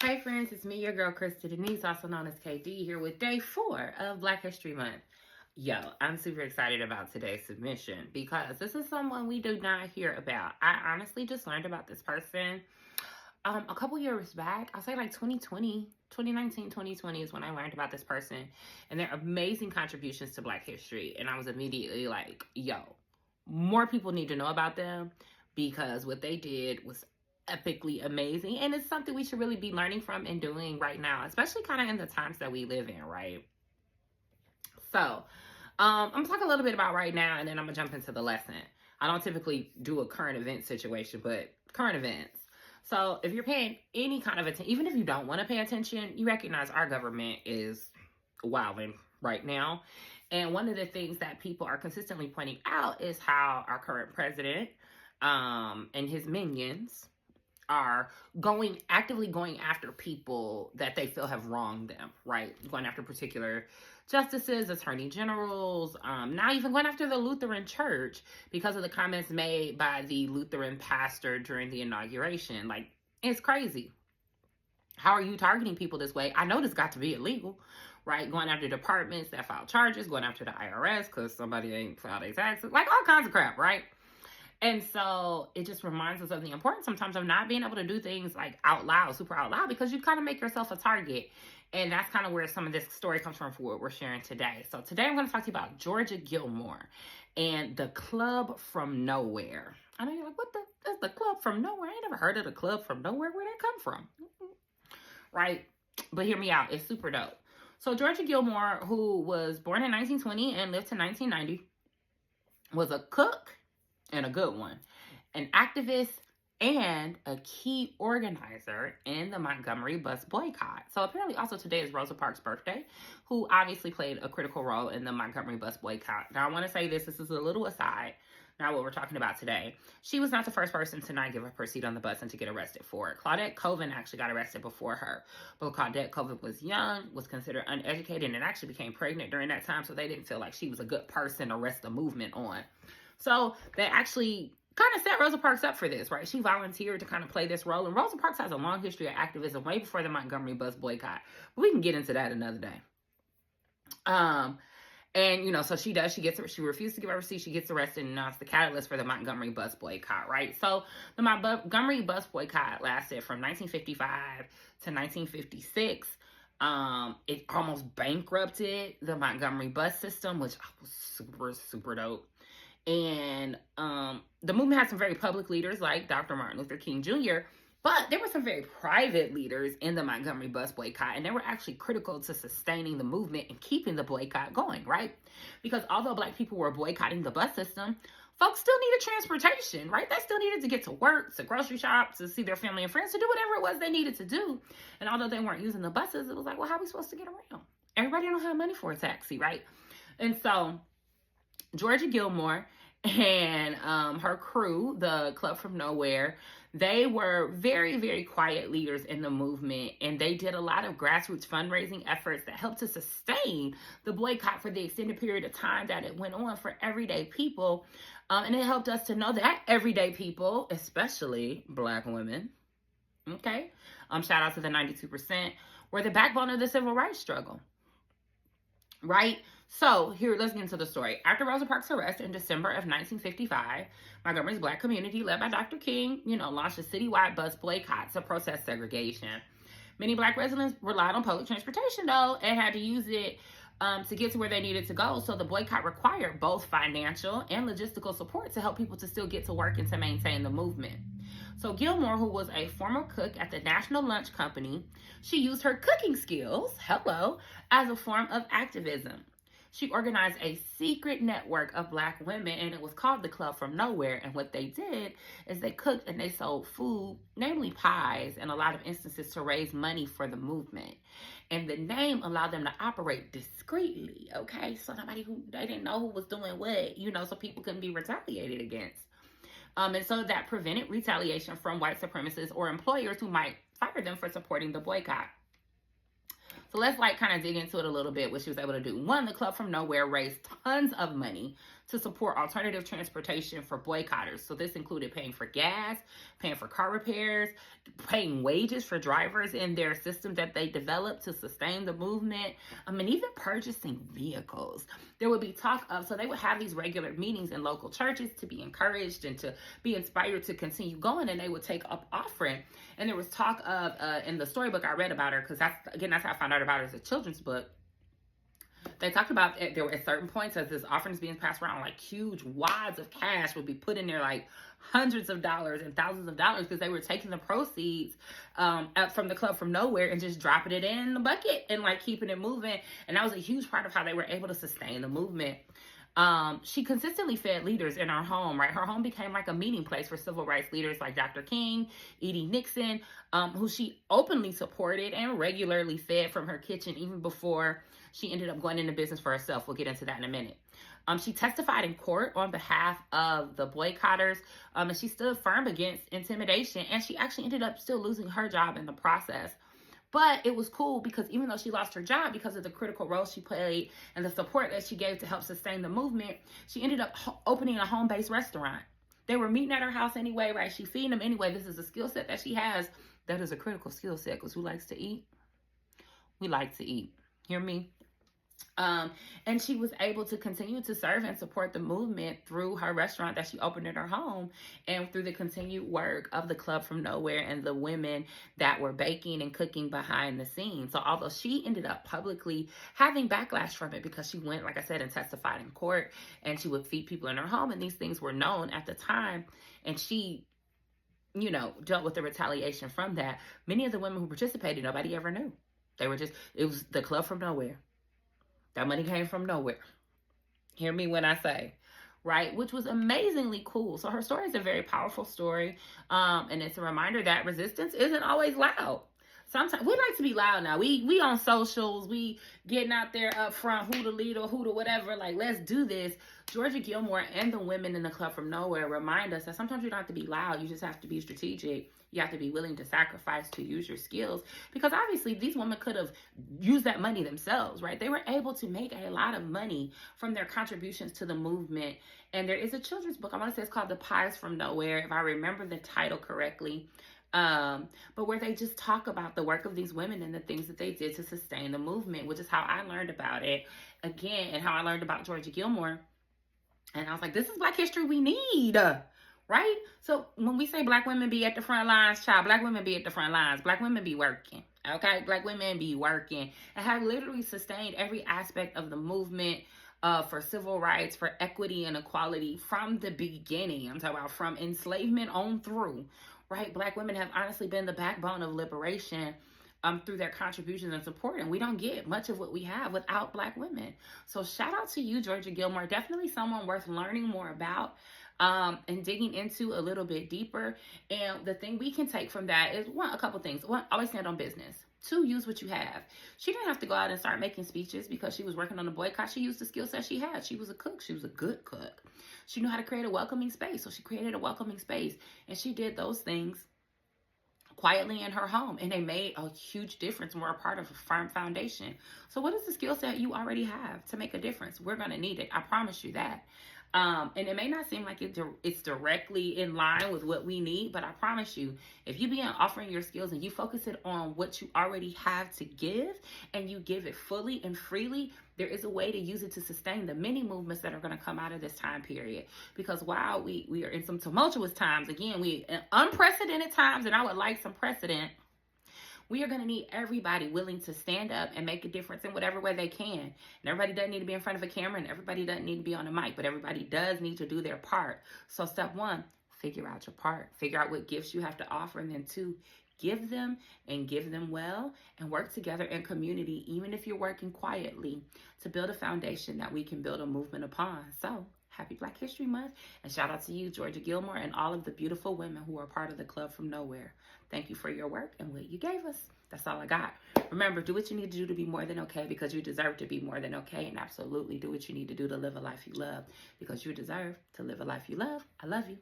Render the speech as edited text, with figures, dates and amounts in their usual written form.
Hey friends, it's me, your girl, Krista Denise, also known as KD, here with day 4 of Black History Month. Yo, I'm super excited about today's submission because this is someone we do not hear about. I honestly just learned about this person a couple years back. I'll say like 2019, 2020 is when I learned about this person and their amazing contributions to Black history. And I was immediately like, yo, more people need to know about them because what they did was epically amazing, and it's something we should really be learning from and doing right now, especially kind of in the times that we live in, right? So I'm gonna talk a little bit about right now, and then I'm gonna jump into the lesson. I don't typically do a current event situation, but current events. So if you're paying any kind of attention, even if you don't want to pay attention, you recognize our government is wilding right now. And one of the things that people are consistently pointing out is how our current president and his minions are actively going after people that they feel have wronged them, right? Going after particular justices, attorney generals, not even going after the Lutheran Church because of the comments made by the Lutheran pastor during the inauguration. Like, it's crazy. How are you targeting people this way? I know this got to be illegal, right? Going after departments that file charges, going after the IRS because somebody ain't filed their taxes, like all kinds of crap, right? And so it just reminds us of the importance sometimes of not being able to do things like out loud, super out loud, because you kind of make yourself a target. And that's kind of where some of this story comes from for what we're sharing today. So today I'm going to talk to you about Georgia Gilmore and the Club from Nowhere. I know you're like, what is the Club from Nowhere? I ain't never heard of the Club from Nowhere. Where'd that come from? Right? But hear me out. It's super dope. So Georgia Gilmore, who was born in 1920 and lived to 1990, was a cook, and a good one, an activist, and a key organizer in the Montgomery Bus Boycott. So apparently also today is Rosa Parks' birthday, who obviously played a critical role in the Montgomery Bus Boycott. Now I want to say this is a little aside, not what we're talking about today. She was not the first person to not give up her seat on the bus and to get arrested for it. Claudette Colvin actually got arrested before her. But Claudette Colvin was young, was considered uneducated, and actually became pregnant during that time, so they didn't feel like she was a good person to rest the movement on. So they actually kind of set Rosa Parks up for this, right? She volunteered to kind of play this role. And Rosa Parks has a long history of activism way before the Montgomery Bus Boycott. But we can get into that another day. And, you know, so she refused to give her receipt. She gets arrested, and now it's the catalyst for the Montgomery Bus Boycott, right? So the Montgomery Bus Boycott lasted from 1955 to 1956. It almost bankrupted the Montgomery bus system, which was super, super dope. And the movement had some very public leaders like Dr. Martin Luther King Jr., but there were some very private leaders in the Montgomery Bus Boycott, and they were actually critical to sustaining the movement and keeping the boycott going, right? Because although Black people were boycotting the bus system, folks still needed transportation, right? They still needed to get to work, to grocery shops, to see their family and friends, to do whatever it was they needed to do. And although they weren't using the buses, it was like, well, how are we supposed to get around? Everybody don't have money for a taxi, right? And so Georgia Gilmore and her crew, the Club from Nowhere, they were very, very quiet leaders in the movement, and they did a lot of grassroots fundraising efforts that helped to sustain the boycott for the extended period of time that it went on for everyday people. And it helped us to know that everyday people, especially Black women, okay, shout out to the 92%, were the backbone of the civil rights struggle, right? So here, let's get into the story. After Rosa Parks' arrest in December of 1955, Montgomery's Black community, led by Dr. King, launched a citywide bus boycott to protest segregation. Many Black residents relied on public transportation, though, and had to use it to get to where they needed to go. So the boycott required both financial and logistical support to help people to still get to work and to maintain the movement. So Gilmore, who was a former cook at the National Lunch Company, she used her cooking skills, as a form of activism. She organized a secret network of Black women, and it was called the Club from Nowhere. And what they did is they cooked and they sold food, namely pies, in a lot of instances to raise money for the movement. And the name allowed them to operate discreetly, okay? So they didn't know who was doing what, so people couldn't be retaliated against. And so that prevented retaliation from white supremacists or employers who might fire them for supporting the boycott. So let's kind of dig into it a little bit, what she was able to do. One, the Club from Nowhere raised tons of money to support alternative transportation for boycotters. So this included paying for gas, paying for car repairs, paying wages for drivers in their system that they developed to sustain the movement, and even purchasing vehicles. There would be talk of, so they would have these regular meetings in local churches to be encouraged and to be inspired to continue going, and they would take up offering. And there was talk of, in the storybook I read about her, because that's how I found out about her as a children's book. They talked about there were at certain points as this offering is being passed around, like huge wads of cash would be put in there, like hundreds of dollars and thousands of dollars, because they were taking the proceeds up from the Club from Nowhere and just dropping it in the bucket and like keeping it moving. And that was a huge part of how they were able to sustain the movement. She consistently fed leaders in her home, right? Her home became like a meeting place for civil rights leaders like Dr. King, Edie Nixon, who she openly supported and regularly fed from her kitchen even before she ended up going into business for herself. We'll get into that in a minute. She testified in court on behalf of the boycotters, and she stood firm against intimidation, and she actually ended up still losing her job in the process. But it was cool because even though she lost her job because of the critical role she played and the support that she gave to help sustain the movement, she ended up opening a home-based restaurant. They were meeting at her house anyway, right? She feeding them anyway. This is a skill set that she has. That is a critical skill set, because who likes to eat? We like to eat. Hear me? And she was able to continue to serve and support the movement through her restaurant that she opened in her home, and through the continued work of the Club from Nowhere and the women that were baking and cooking behind the scenes. So although she ended up publicly having backlash from it because she went, like I said, and testified in court, and she would feed people in her home, and these things were known at the time, and she, you know, dealt with the retaliation from that. Many of the women who participated, nobody ever knew. They were just, it was the Club from Nowhere. That money came from nowhere. Hear me when I say, right? Which was amazingly cool. So her story is a very powerful story. And it's a reminder that resistance isn't always loud. Sometimes we like to be loud now. We on socials, we getting out there up front, who the leader, who the whatever, like, let's do this. Georgia Gilmore and the women in the Club from Nowhere remind us that sometimes you don't have to be loud. You just have to be strategic. You have to be willing to sacrifice to use your skills, because obviously these women could have used that money themselves, right? They were able to make a lot of money from their contributions to the movement. And there is a children's book, I want to say it's called The Pies from Nowhere, if I remember the title correctly. But where they just talk about the work of these women and the things that they did to sustain the movement, which is how I learned about it again, and how I learned about Georgia Gilmore. And I was like, this is Black history we need, right? So when we say Black women be at the front lines, child, Black women be at the front lines. Black women be working, okay? Black women be working and have literally sustained every aspect of the movement for civil rights, for equity and equality from the beginning. I'm talking about from enslavement on through, right? Black women have honestly been the backbone of liberation through their contributions and support. And we don't get much of what we have without Black women. So shout out to you, Georgia Gilmore. Definitely someone worth learning more about and digging into a little bit deeper. And the thing we can take from that is, one, a couple things. One, always stand on business. Two, use what you have. She didn't have to go out and start making speeches because she was working on the boycott. She used the skill set she had. She was a cook. She was a good cook. She knew how to create a welcoming space. So she created a welcoming space. And she did those things quietly in her home, and they made a huge difference and were a part of a firm foundation. So what is the skill set you already have to make a difference? We're going to need it. I promise you that. And it may not seem like it's directly in line with what we need, but I promise you, if you begin offering your skills and you focus it on what you already have to give, and you give it fully and freely, there is a way to use it to sustain the many movements that are going to come out of this time period. Because while we are in some tumultuous times, again, we in unprecedented times, and I would like some precedent, we are going to need everybody willing to stand up and make a difference in whatever way they can. And everybody doesn't need to be in front of a camera, and everybody doesn't need to be on a mic, but everybody does need to do their part. So step one, figure out your part. Figure out what gifts you have to offer. And then two, give them and give them well, and work together in community, even if you're working quietly, to build a foundation that we can build a movement upon. So happy Black History Month, and shout out to you, Georgia Gilmore, and all of the beautiful women who are part of the Club from Nowhere. Thank you for your work and what you gave us. That's all I got. Remember, do what you need to do to be more than okay, because you deserve to be more than okay. And absolutely do what you need to do to live a life you love, because you deserve to live a life you love. I love you.